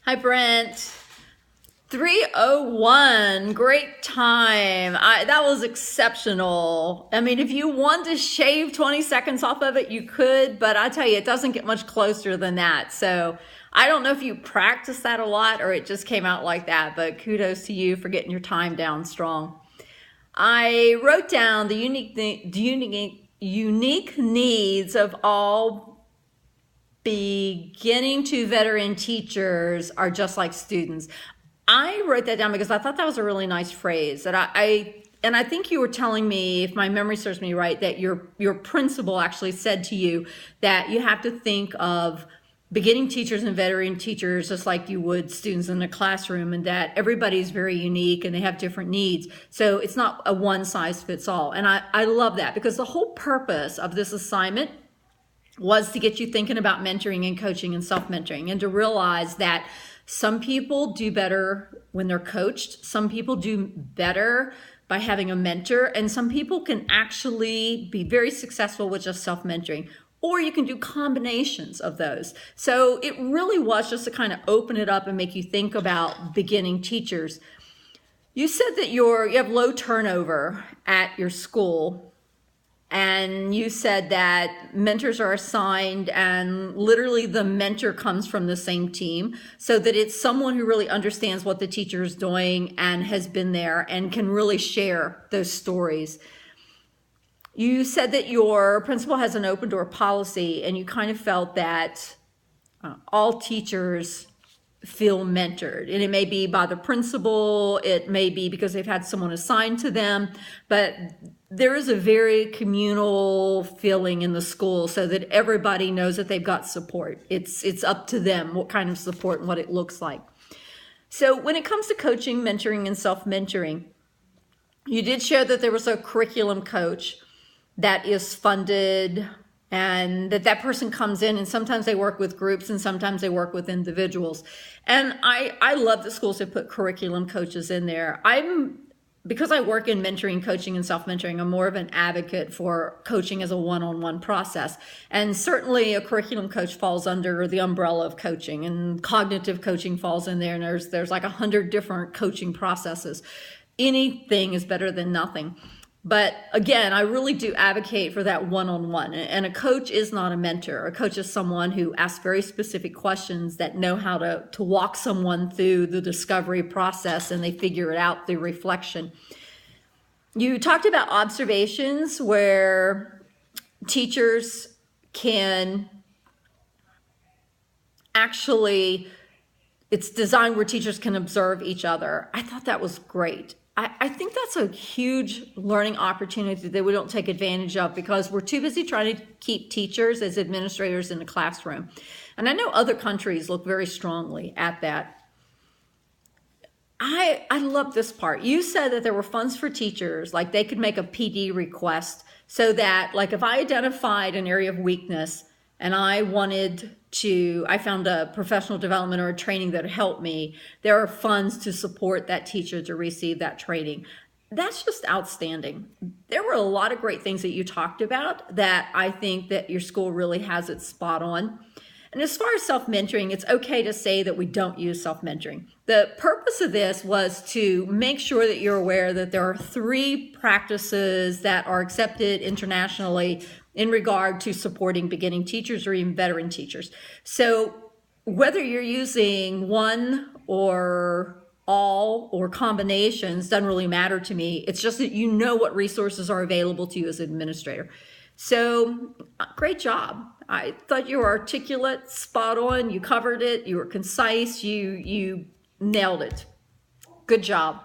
Hi, Brent. 3:01, great time. That was exceptional. I mean, if you want to shave 20 seconds off of it, you could, but I tell you, it doesn't get much closer than that. So I don't know if you practice that a lot or it just came out like that, but kudos to you for getting your time down strong. I wrote down the unique needs of all beginning to veteran teachers are just like students. I wrote that down because I thought that was a really nice phrase that and I think you were telling me, if my memory serves me right, that your principal actually said to you that you have to think of beginning teachers and veteran teachers just like you would students in the classroom, and that everybody's very unique and they have different needs. So it's not a one size fits all. And I love that, because the whole purpose of this assignment was to get you thinking about mentoring and coaching and self-mentoring, and to realize that some people do better when they're coached. Some people do better by having a mentor, and some people can actually be very successful with just self-mentoring, or you can do combinations of those. So it really was just to kind of open it up and make you think about beginning teachers. You said that you have low turnover at your school. And you said that mentors are assigned and literally the mentor comes from the same team, so that it's someone who really understands what the teacher is doing and has been there and can really share those stories. You said that your principal has an open door policy, and you kind of felt that all teachers feel mentored, and it may be by the principal, it may be because they've had someone assigned to them, but there is a very communal feeling in the school, so that everybody knows that they've got support. It's up to them what kind of support and what it looks like. So when it comes to coaching, mentoring, and self-mentoring, you did share that there was a curriculum coach that is funded, and that person comes in, and sometimes they work with groups and sometimes they work with individuals. And I love that schools have put curriculum coaches in there. Because I work in mentoring, coaching, and self-mentoring, I'm more of an advocate for coaching as a one-on-one process. And certainly a curriculum coach falls under the umbrella of coaching, and cognitive coaching falls in there, and there's like 100 different coaching processes. Anything is better than nothing. But again, I really do advocate for that one-on-one. And a coach is not a mentor. A coach is someone who asks very specific questions that know how to walk someone through the discovery process, and they figure it out through reflection. You talked about observations where teachers can actually, it's designed where teachers can observe each other. I thought that was great. I think that's a huge learning opportunity that we don't take advantage of, because we're too busy trying to keep teachers as administrators in the classroom. And I know other countries look very strongly at that. I love this part. You said that there were funds for teachers, like they could make a PD request, so that, like, if I identified an area of weakness and I found a professional development or a training that helped me, there are funds to support that teacher to receive that training. That's just outstanding. There were a lot of great things that you talked about that I think that your school really has it spot on. And as far as self-mentoring, it's okay to say that we don't use self-mentoring. The purpose of this was to make sure that you're aware that there are 3 practices that are accepted internationally in regard to supporting beginning teachers or even veteran teachers. So whether you're using one or all or combinations doesn't really matter to me. It's just that you know what resources are available to you as an administrator. So great job. I thought you were articulate, spot on. You covered it. You were concise. You nailed it. Good job.